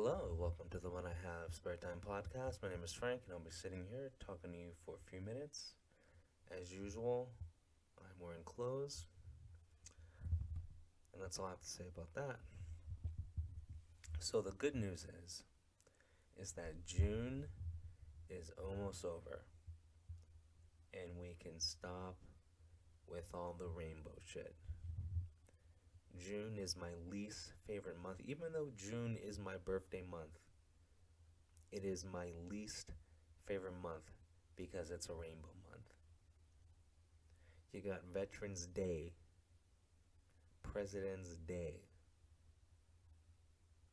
Hello, welcome to the One I Have Spare Time podcast. My name is Frank, and I'll be sitting here talking to you for a few minutes. As usual, I'm wearing clothes, and that's all I have to say about that. So the good news is that June is almost over, and we can stop with all the rainbow shit. June is my least favorite month, even though June is my birthday month. It is my least favorite month because it's a rainbow month. You got Veterans Day, President's Day,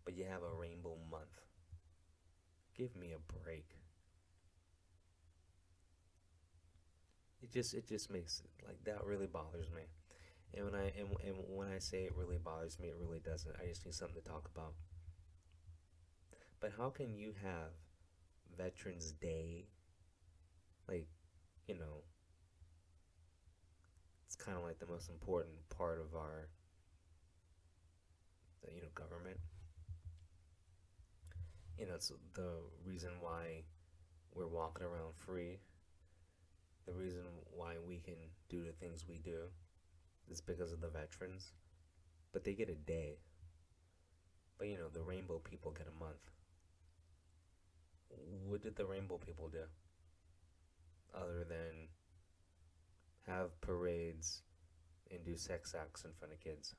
but you have a rainbow month. Give me a break. It just makes it like that really bothers me. And when I say it really bothers me, it really doesn't. I just need something to talk about. But how can you have Veterans Day, like, you know, it's kind of like the most important part of our, government. It's the reason why we're walking around free. The reason why we can do the things we do is because of the veterans. But they get a day. But the rainbow people get a month. What did the rainbow people do other than have parades and do sex acts in front of kids?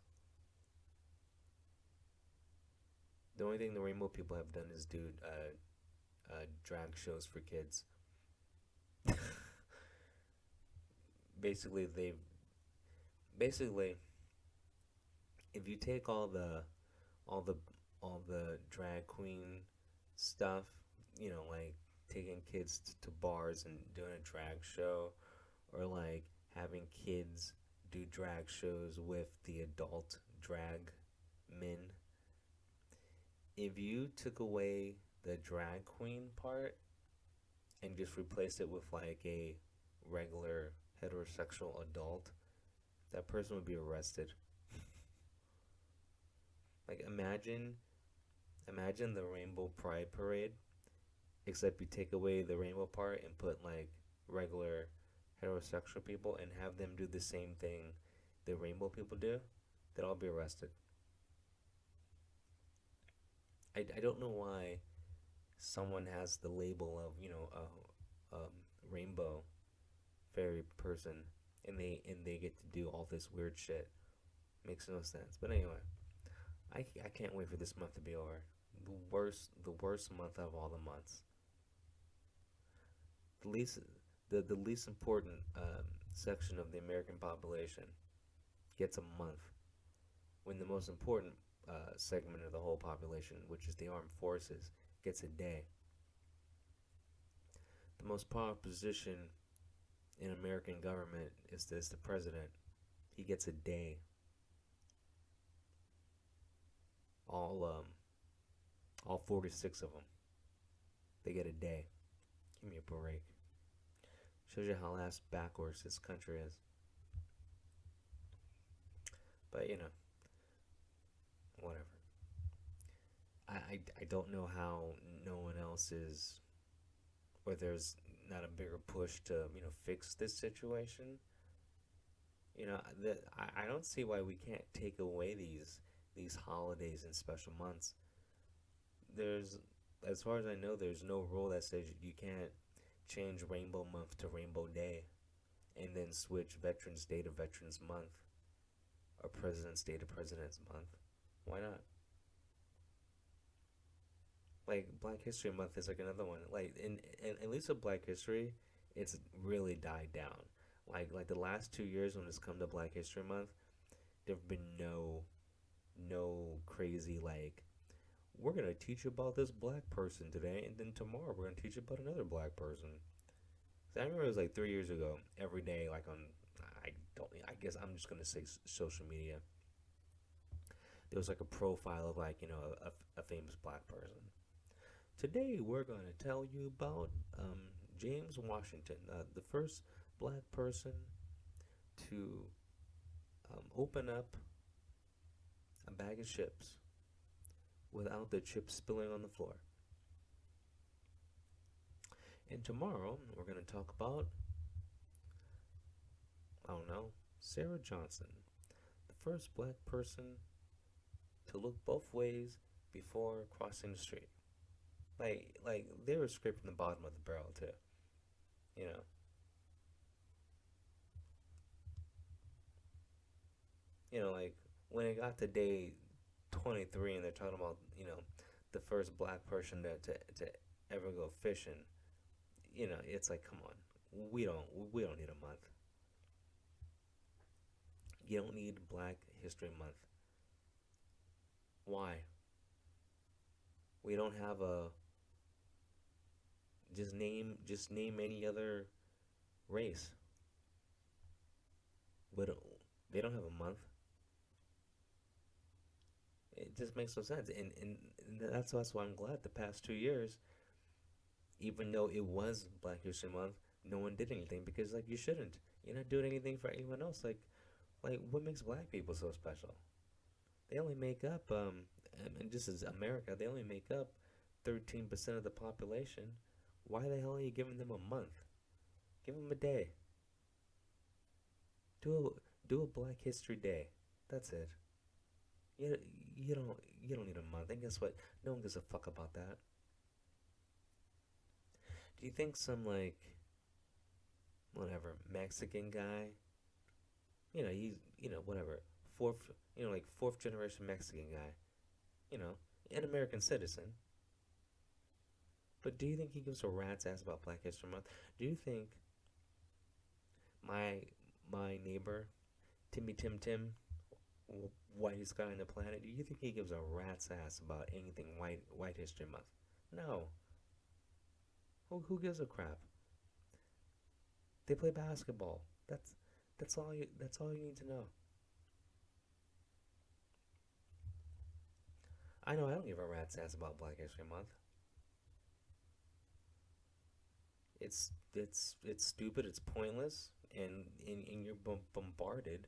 The only thing the rainbow people have done is do drag shows for kids. basically, they basically if you take all the all the drag queen stuff, like taking kids to bars and doing a drag show, or like having kids do drag shows with the adult drag men. If you took away the drag queen part and just replaced it with like a regular heterosexual adult, that person would be arrested. Like imagine the Rainbow Pride Parade, except you take away the rainbow part and put like regular heterosexual people and have them do the same thing the rainbow people do, they'd all be arrested. I don't know why someone has the label of a rainbow fairy person, and they get to do all this weird shit. Makes no sense. But anyway, I can't wait for this month to be over. The worst month of all the months. The least the least important section of the American population gets a month, when the most important segment of the whole population, which is the armed forces, gets a day. The most powerful position in American government is the president. He gets a day. All 46 of them, they get a day. Give me a break. Shows you how ass backwards this country is. But whatever. I don't know how no one else is, or there's not a bigger push to fix this situation. I don't see why we can't take away these holidays and special months. There's, as far as I know, there's no rule that says you can't change Rainbow Month to Rainbow Day, and then switch Veterans Day to Veterans Month, or President's Day to President's Month. Why not? Like Black History Month is like another one. Like in at least with Black History, it's really died down. Like the last 2 years when it's come to Black History Month, there've been no crazy like, we're gonna teach you about this black person today, and then tomorrow we're gonna teach you about another black person. So I remember it was like 3 years ago. Every day, like on, I don't. I guess I'm just gonna say social media. There was like a profile of like a famous black person. Today we're gonna tell you about James Washington, the first black person to open up a bag of chips without the chips spilling on the floor. And tomorrow we're going to talk about, I don't know, Sarah Johnson, the first black person to look both ways before crossing the street. Like they were scraping the bottom of the barrel too. You know, like when it got to day 23 and they're talking about the first black person to ever go fishing. It's like, come on, we don't need a month. You don't need Black History Month. Why? We don't have a just name any other race. We don't, they don't have a month. It just makes no sense, and that's why I'm glad the past 2 years, even though it was Black History Month, no one did anything because like you shouldn't. You're not doing anything for anyone else. Like what makes black people so special? They only make up and this is America. They only make up 13% of the population. Why the hell are you giving them a month? Give them a day. Do a Black History Day. That's it. You you don't need a month. And guess what? No one gives a fuck about that. Do you think some like whatever Mexican guy, he's whatever fourth like fourth generation Mexican guy, you know, an American citizen. But do you think he gives a rat's ass about Black History Month? Do you think my my neighbor, Timmy Tim Tim, whitest guy on the planet, do you think he gives a rat's ass about anything White History Month? No. Who gives a crap? They play basketball. That's all you need to know. I know I don't give a rat's ass about Black History Month. It's stupid. It's pointless, and you're bombarded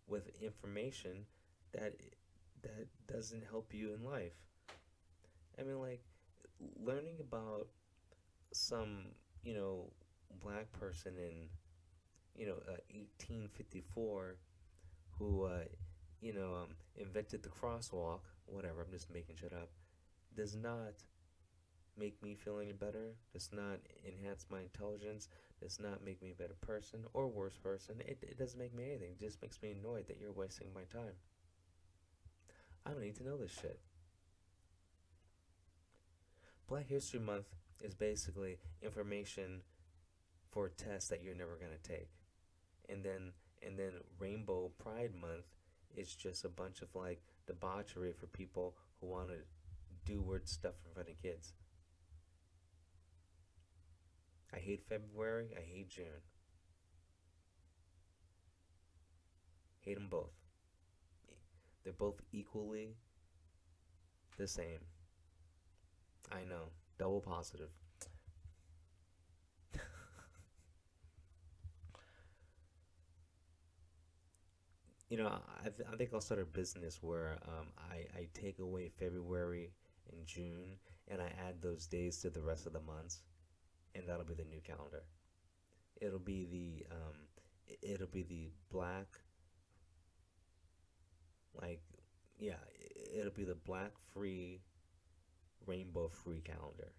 with information that that doesn't help you in life. I mean, like learning about some black person in 1854 who invented the crosswalk. Whatever. I'm just making shit up. Does not make me feel any better, does not enhance my intelligence, does not make me a better person or worse person. It doesn't make me anything. It just makes me annoyed that you're wasting my time. I don't need to know this shit. Black History Month is basically information for a test that you're never gonna take. And then Rainbow Pride Month is just a bunch of like debauchery for people who want to do weird stuff in front of kids. I hate February. I hate June. Hate them both. They're both equally the same. I know. Double positive. I think I'll start a business where I take away February and June and I add those days to the rest of the months, and that'll be the new calendar. It'll be the black, like, yeah, it'll be the black free, rainbow free calendar,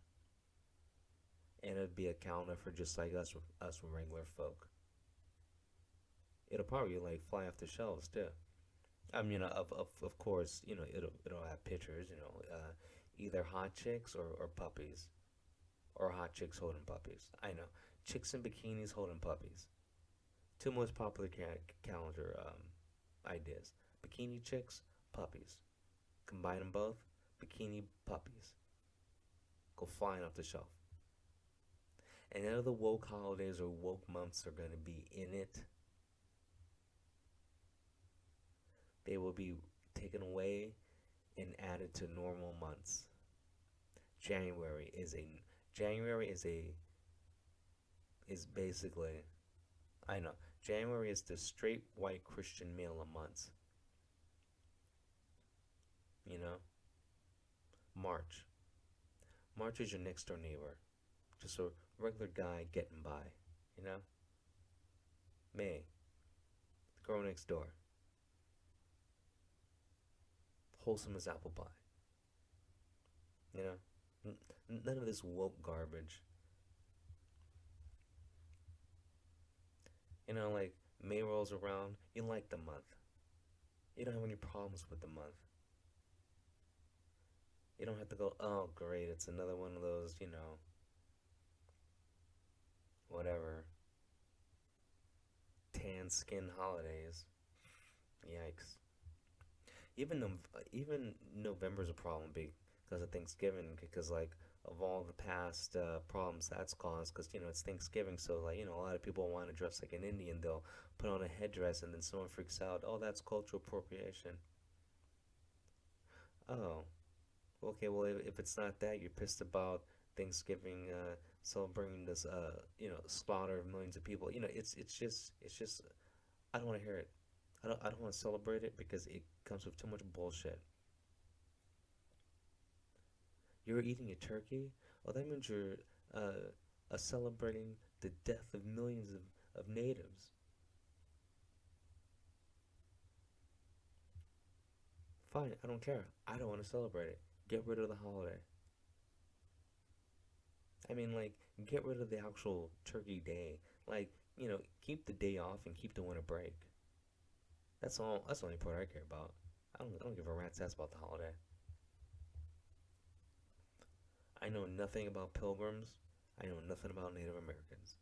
and it'll be a calendar for just like us regular folk. It'll probably like fly off the shelves too. I mean, of course, it'll have pictures, either hot chicks or puppies, or hot chicks holding puppies. I know, chicks in bikinis holding puppies. Two most popular calendar ideas: bikini chicks, puppies. Combine them both, bikini puppies. Go flying off the shelf. And none of the woke holidays or woke months are going to be in it. They will be taken away and added to normal months. January is a January is basically, I know, January is the straight white Christian male of months. You know, March. March is your next door neighbor, just a regular guy getting by, you know. May, the girl next door, wholesome as apple pie, you know. None of this woke garbage. You know, like May rolls around, you like the month. You don't have any problems with the month. You don't have to go, oh great, it's another one of those, whatever, tan skin holidays. Yikes. Even even November's a problem because of Thanksgiving, because like of all the past problems that's caused, because it's Thanksgiving, so like a lot of people want to dress like an Indian, they'll put on a headdress, and then someone freaks out, oh, that's cultural appropriation. Oh, okay, well, if it's not that, you're pissed about Thanksgiving celebrating this slaughter of millions of people. It's just I don't want to hear it. I don't want to celebrate it because it comes with too much bullshit. You're eating a turkey? Oh, that means you're celebrating the death of millions of natives. Fine, I don't care. I don't want to celebrate it. Get rid of the holiday. I mean, like, get rid of the actual turkey day. Like, keep the day off and keep the winter break. That's all. That's the only part I care about. I don't give a rat's ass about the holiday. I know nothing about pilgrims. I know nothing about Native Americans.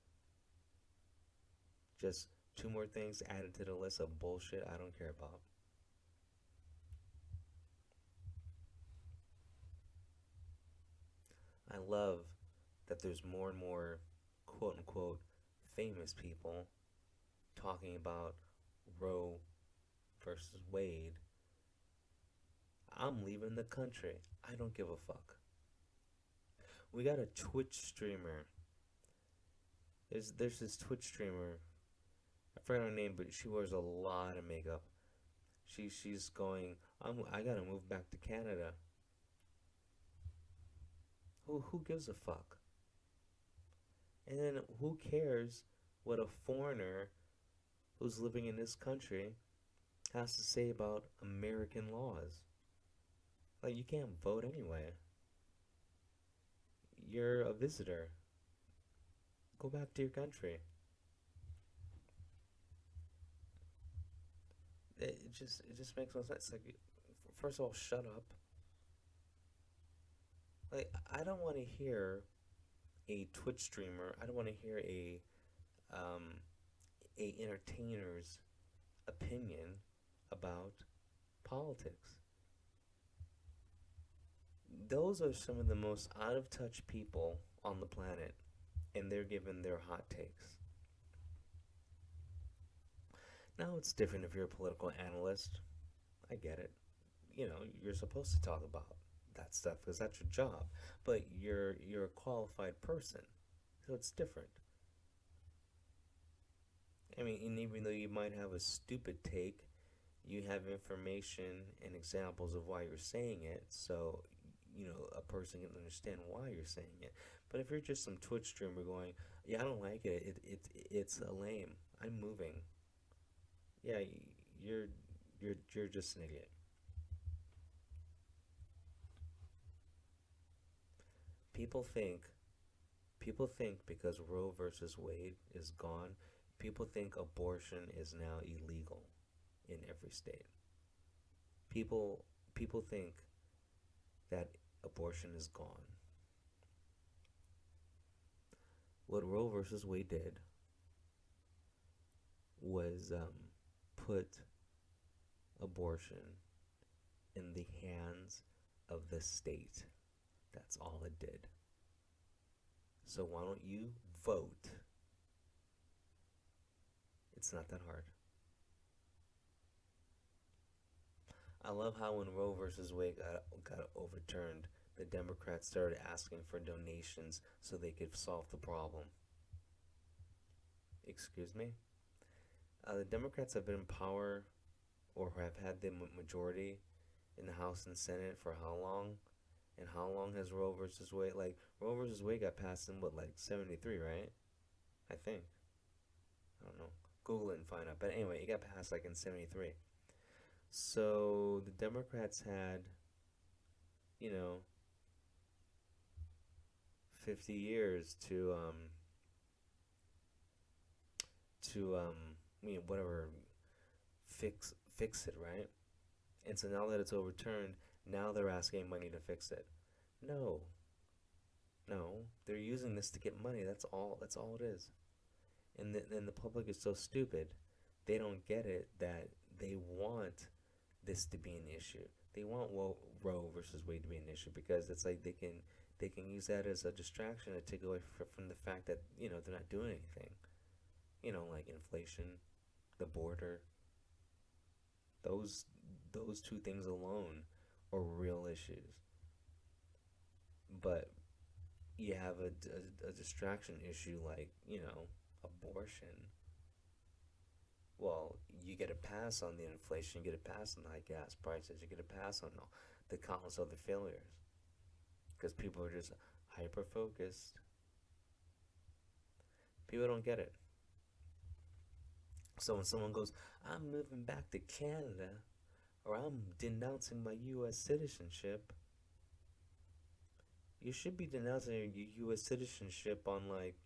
Just two more things added to the list of bullshit I don't care about. I love that there's more and more quote unquote famous people talking about Roe versus Wade. I'm leaving the country. I don't give a fuck. We got a Twitch streamer. There's this Twitch streamer. I forgot her name, but she wears a lot of makeup. She's going. I gotta move back to Canada. Who gives a fuck? And then who cares what a foreigner who's living in this country has to say about American laws? Like, you can't vote anyway. You're a visitor. Go back to your country. It just makes no sense. Like, first of all, shut up. Like, I don't want to hear a Twitch streamer. I don't want to hear um a entertainer's opinion about politics. Those are some of the most out of touch people on the planet, and they're giving their hot takes. Now it's different if you're a political analyst. I get it. You're supposed to talk about that stuff because that's your job. But you're a qualified person, so it's different. I mean, and even though you might have a stupid take, you have information and examples of why you're saying it, so a person can understand why you're saying it. But if you're just some Twitch streamer going, "Yeah, I don't like it. It's a lame. I'm moving." Yeah, you're you're just an idiot. People think people think because Roe versus Wade is gone, people think abortion is now illegal in every state. People think that abortion is gone. What Roe versus Wade did was put abortion in the hands of the state. That's all it did. So why don't you vote? It's not that hard. I love how when Roe versus Wade got overturned, the Democrats started asking for donations so they could solve the problem. Excuse me? The Democrats have been in power or have had the majority in the House and Senate for how long? And how long has Roe versus Wade? Like Roe versus Wade got passed in what, like 73, right? I think. I don't know. Google it and find out. But anyway, it got passed like in 73. So the Democrats had, you know, 50 years to whatever, fix it, right? And so now that it's overturned, now they're asking money to fix it. No, no, they're using this to get money. That's all. That's all it is. And the public is so stupid, they don't get it that they want this to be an issue. They want Roe versus Wade to be an issue because it's like they can use that as a distraction to take away from the fact that they're not doing anything. Like inflation, the border, those those two things alone are real issues. But you have a distraction issue like abortion. Well, you get a pass on the inflation, you get a pass on the high gas prices, you get a pass on the countless other failures because people are just hyper focused. People don't get it. So when someone goes, I'm moving back to Canada or I'm denouncing my U.S. citizenship, you should be denouncing your U.S. citizenship on like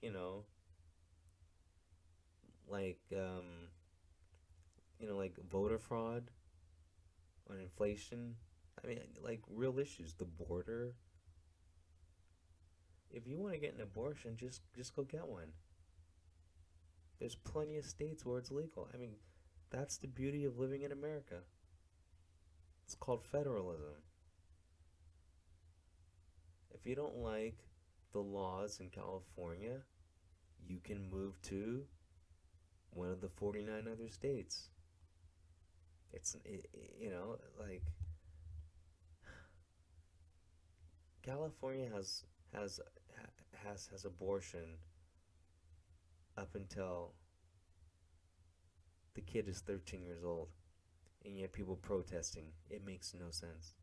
like voter fraud, on inflation. I mean, like real issues, the border. If you want to get an abortion, just go get one. There's plenty of states where it's legal. I mean, that's the beauty of living in America. It's called federalism. If you don't like the laws in California, you can move to one of the 49 other states. Like California has abortion up until the kid is 13 years old, and you have people protesting. It makes no sense.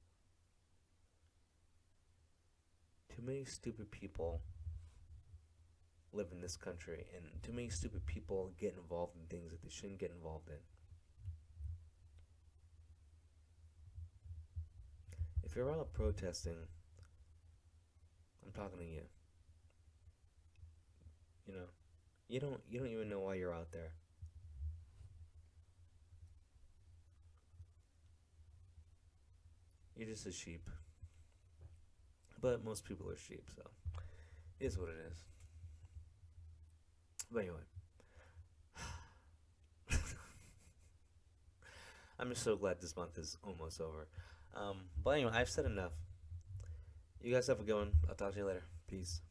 Too many stupid people live in this country, and too many stupid people get involved in things that they shouldn't get involved in. If you're out protesting, I'm talking to you. You know, you don't even know why you're out there. You're just a sheep. But most people are sheep, so it is what it is. But anyway, I'm just so glad this month is almost over. But anyway, I've said enough. You guys have a good one. I'll talk to you later. Peace.